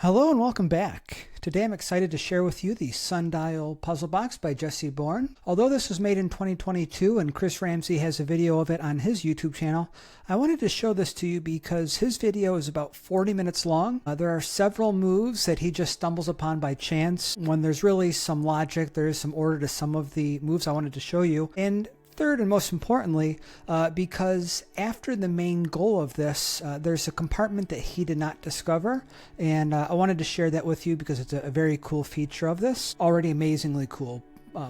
Hello and welcome back. Today I'm excited to share with you the Sundial puzzle box by Jesse Bourne. Although this was made in 2022 and Chris Ramsey has a video of it on his YouTube channel, I wanted to show this to you because his video is about 40 minutes long. There are several moves that he just stumbles upon by chance. When there's really some logic, there is some order to some of the moves I wanted to show you. And third, and most importantly, because after the main goal of this, there's a compartment that he did not discover, and I wanted to share that with you because it's a very cool feature of this, already amazingly cool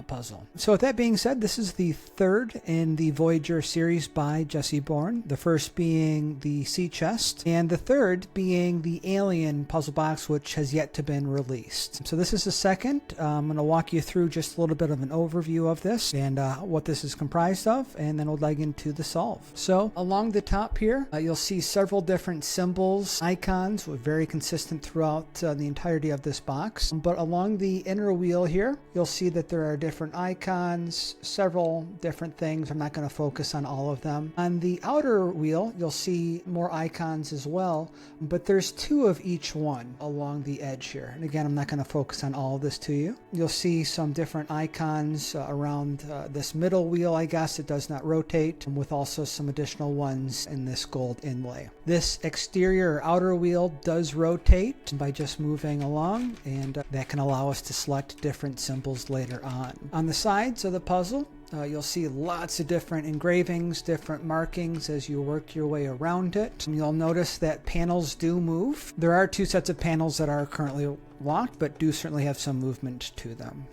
puzzle. So with that being said, this is the third in the Voyager series by Jesse Bourne, the first being the sea chest, and the third being the alien puzzle box, which has yet to been released. So this is the second. I'm going to walk you through just a little bit of an overview of this and what this is comprised of, and then we'll dive into the solve. So along the top here, you'll see several different symbols, icons, very consistent throughout the entirety of this box. But along the inner wheel here, you'll see that there are different icons, several different things. I'm not going to focus on all of them. On the outer wheel, you'll see more icons as well, but there's two of each one along the edge here. And again, I'm not going to focus on all of this to you. You'll see some different icons around this middle wheel, I guess. It does not rotate, with also some additional ones in this gold inlay. This exterior or outer wheel does rotate by just moving along, and that can allow us to select different symbols later on. On the sides of the puzzle, you'll see lots of different engravings, different markings as you work your way around it. And you'll notice that panels do move. There are two sets of panels that are currently locked, but do certainly have some movement to them.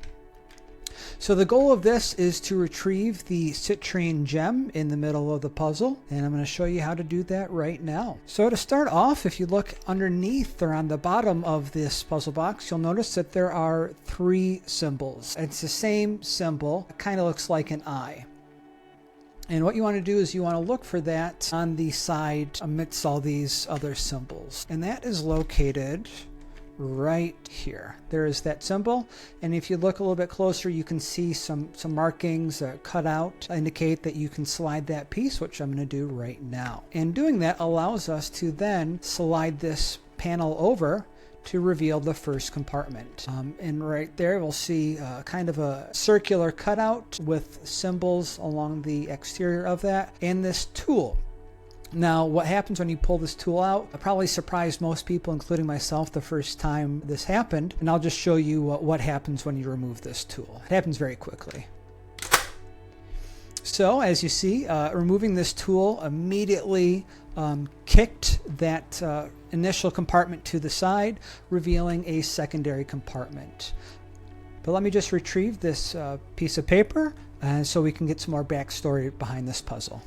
So the goal of this is to retrieve the citrine gem in the middle of the puzzle, and I'm going to show you how to do that right now. So to start off, if you look underneath or on the bottom of this puzzle box, you'll notice that there are three symbols. It's the same symbol. It kind of looks like an eye. And what you want to do is you want to look for that on the side amidst all these other symbols. And that is located right here. There is that symbol, and if you look a little bit closer, you can see some markings cut out indicate that you can slide that piece, which I'm going to do right now. And doing that allows us to then slide this panel over to reveal the first compartment. And right there we'll see kind of a circular cutout with symbols along the exterior of that, and this tool. Now, what happens when you pull this tool out? It probably surprised most people, including myself, the first time this happened. And I'll just show you what happens when you remove this tool. It happens very quickly. So, as you see, removing this tool immediately kicked that initial compartment to the side, revealing a secondary compartment. But let me just retrieve this piece of paper so we can get some more backstory behind this puzzle.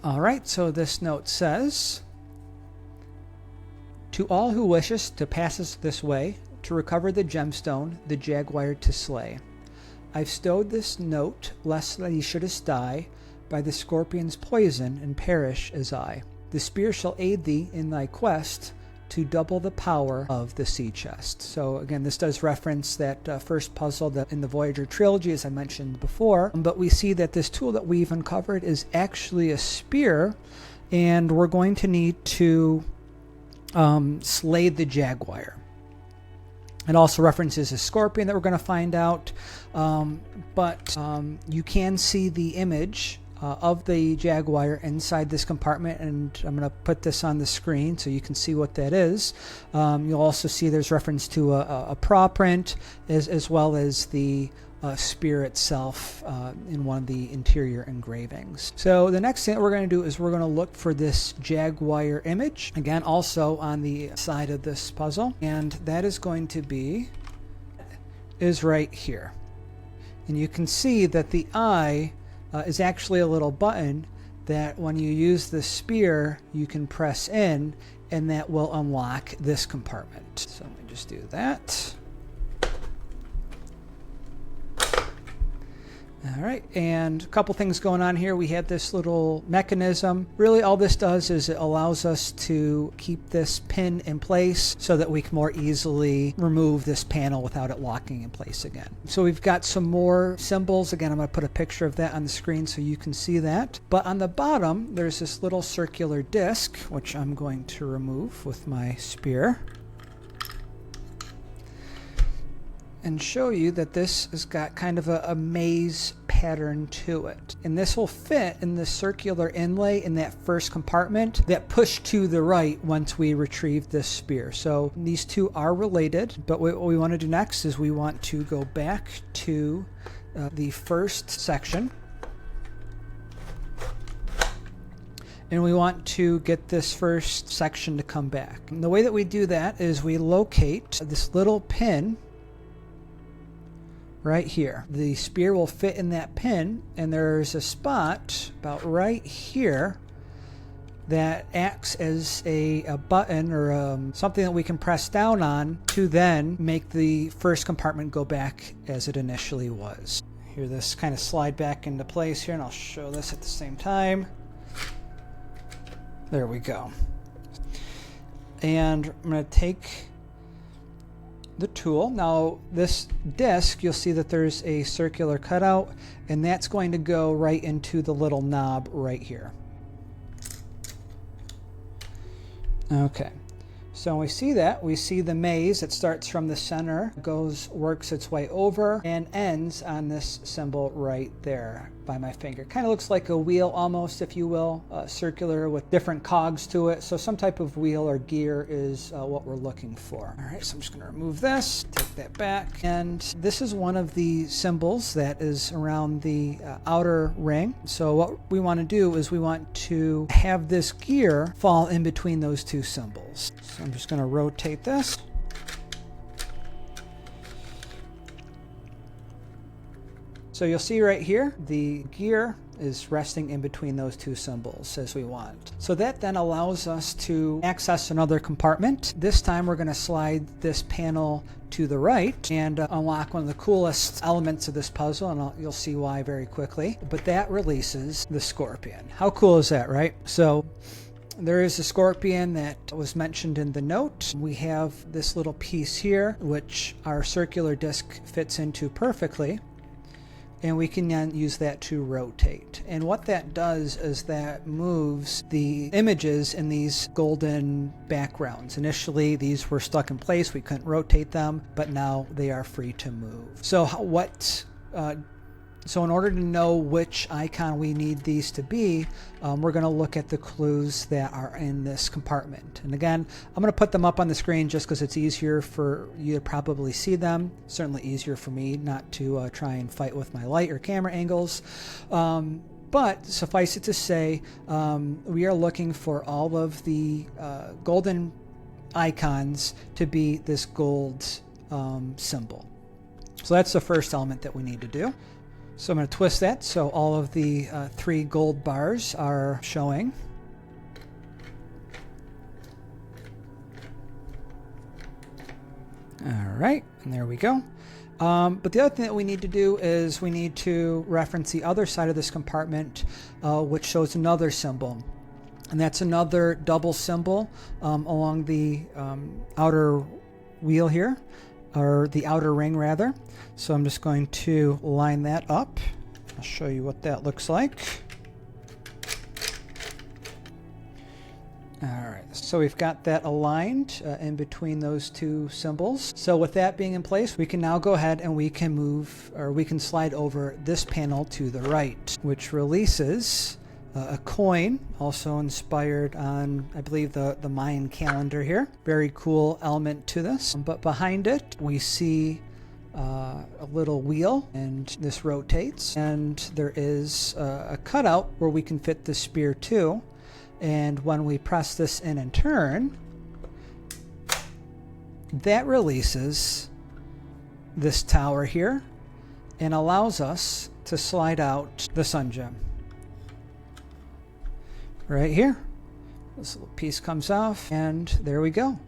All right, so this note says, "To all who wishes to pass us this way, to recover the gemstone, the jaguar to slay. I've stowed this note, lest that he shouldest die by the scorpion's poison and perish as I. The spear shall aid thee in thy quest to double the power of the sea chest." So again, this does reference that first puzzle that in the Voyager trilogy, as I mentioned before, but we see that this tool that we've uncovered is actually a spear, and we're going to need to slay the jaguar. It also references a scorpion that we're going to find out, but you can see the image of the jaguar inside this compartment, and I'm going to put this on the screen so you can see what that is. You'll also see there's reference to a paw print as well as the spear itself in one of the interior engravings. So the next thing that we're going to do is we're going to look for this jaguar image, again also on the side of this puzzle, and that is going to be right here. And you can see that the eye is actually a little button that when you use the spear you can press in, and that will unlock this compartment. So let me just do that. All right, and a couple things going on here. We have this little mechanism. Really all this does is it allows us to keep this pin in place so that we can more easily remove this panel without it locking in place again. So we've got some more symbols. Again, I'm going to put a picture of that on the screen so you can see that. But on the bottom, there's this little circular disc, which I'm going to remove with my spear, and show you that this has got kind of a maze pattern to it. And this will fit in the circular inlay in that first compartment that pushed to the right once we retrieve this spear. So these two are related, but what we want to do next is we want to go back to the first section. And we want to get this first section to come back. And the way that we do that is we locate this little pin right here. The spear will fit in that pin, and there's a spot about right here that acts as a button or something that we can press down on to then make the first compartment go back as it initially was. Here, this kind of slide back into place here, and I'll show this at the same time. There we go. And I'm going to take the tool. Now this disc, you'll see that there's a circular cutout, and that's going to go right into the little knob right here. Okay, so when we see that, we see the maze. It starts from the center, works its way over, and ends on this symbol right there by my finger. Kind of looks like a wheel almost, if you will, circular with different cogs to it. So some type of wheel or gear is what we're looking for. All right, so I'm just going to remove this, take that back. And this is one of the symbols that is around the outer ring. So what we want to do is we want to have this gear fall in between those two symbols. So I'm just going to rotate this. So you'll see right here, the gear is resting in between those two symbols as we want. So that then allows us to access another compartment. This time we're going to slide this panel to the right and unlock one of the coolest elements of this puzzle, and you'll see why very quickly. But that releases the scorpion. How cool is that, right? So there is a scorpion that was mentioned in the note. We have this little piece here, which our circular disc fits into perfectly. And we can then use that to rotate. And what that does is that moves the images in these golden backgrounds. Initially, these were stuck in place. We couldn't rotate them, but now they are free to move. So in order to know which icon we need these to be, we're going to look at the clues that are in this compartment. And again, I'm going to put them up on the screen just because it's easier for you to probably see them. Certainly easier for me not to try and fight with my light or camera angles. But suffice it to say, we are looking for all of the golden icons to be this gold symbol. So that's the first element that we need to do. So I'm going to twist that so all of the 3 gold bars are showing. All right, and there we go. But the other thing that we need to do is we need to reference the other side of this compartment, which shows another symbol. And that's another double symbol along the outer wheel here, or the outer ring rather. So I'm just going to line that up. I'll show you what that looks like. All right, so we've got that aligned in between those two symbols. So with that being in place, we can now go ahead and we can move, or we can slide over this panel to the right, which releases a coin, also inspired on, I believe, the Mayan calendar here. Very cool element to this. But behind it, we see a little wheel, and this rotates. And there is a cutout where we can fit the spear to. And when we press this in and turn, that releases this tower here and allows us to slide out the sun gem. Right here. This little piece comes off, and there we go.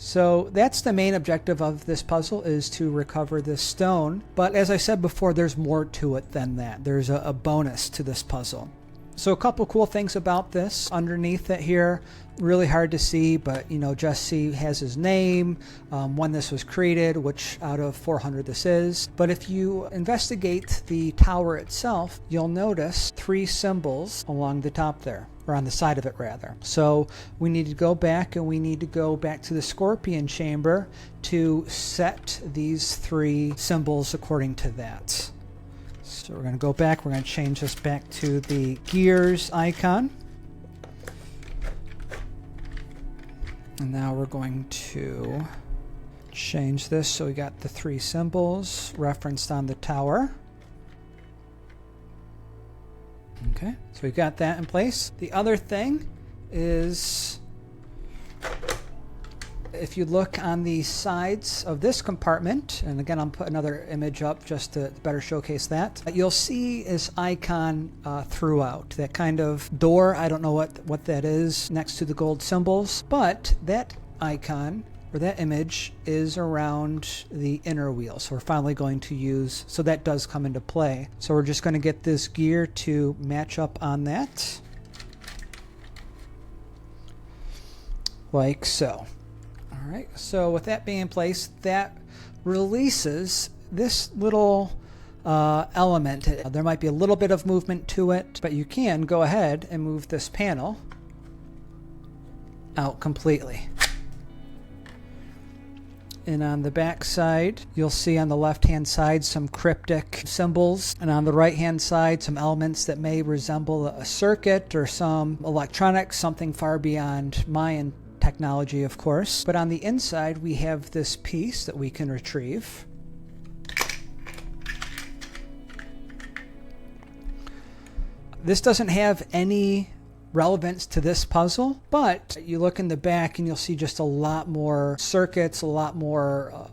So that's the main objective of this puzzle, is to recover this stone. But as I said before, there's more to it than that. There's a bonus to this puzzle. So a couple cool things about this. Underneath it here, really hard to see, but you know, Jesse has his name, when this was created, which out of 400 this is. But if you investigate the tower itself, you'll notice 3 symbols along the top there, or on the side of it rather. So we need to go back, and we need to go back to the scorpion chamber to set these 3 symbols according to that. So we're going to go back, we're going to change this back to the gears icon. And now we're going to change this so we got the 3 symbols referenced on the tower. Okay, so we got that in place. The other thing is, if you look on the sides of this compartment, and again, I'll put another image up just to better showcase that, you'll see this icon throughout. That kind of door, I don't know what that is next to the gold symbols, but that icon, or that image, is around the inner wheel. So we're finally going to use, so that does come into play. So we're just going to get this gear to match up on that. Like so. All right, so with that being in place, that releases this little element. There might be a little bit of movement to it, but you can go ahead and move this panel out completely. And on the back side, you'll see on the left-hand side some cryptic symbols, and on the right-hand side some elements that may resemble a circuit or some electronics, something far beyond Mayan technology, of course. But on the inside, we have this piece that we can retrieve. This doesn't have any relevance to this puzzle, but you look in the back and you'll see just a lot more circuits, a lot more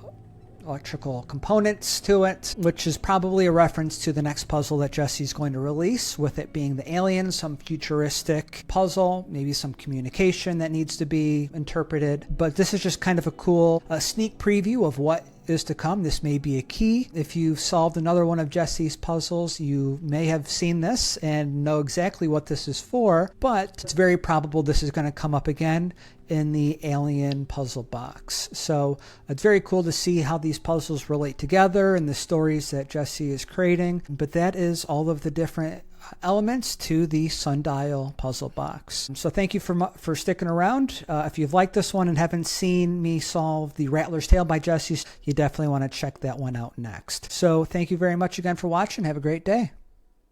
electrical components to it, which is probably a reference to the next puzzle that Jesse's going to release, with it being the alien, some futuristic puzzle, maybe some communication that needs to be interpreted. But this is just kind of a cool sneak preview of what is to come. This may be a key. If you've solved another one of Jesse's puzzles, you may have seen this and know exactly what this is for, but it's very probable this is going to come up again in the alien puzzle box. So it's very cool to see how these puzzles relate together and the stories that Jesse is creating. But that is all of the different elements to the Sundial puzzle box. So thank you for sticking around. If you've liked this one and haven't seen me solve the Rattler's Tale by Jesse, you definitely want to check that one out next. So thank you very much again for watching. Have a great day.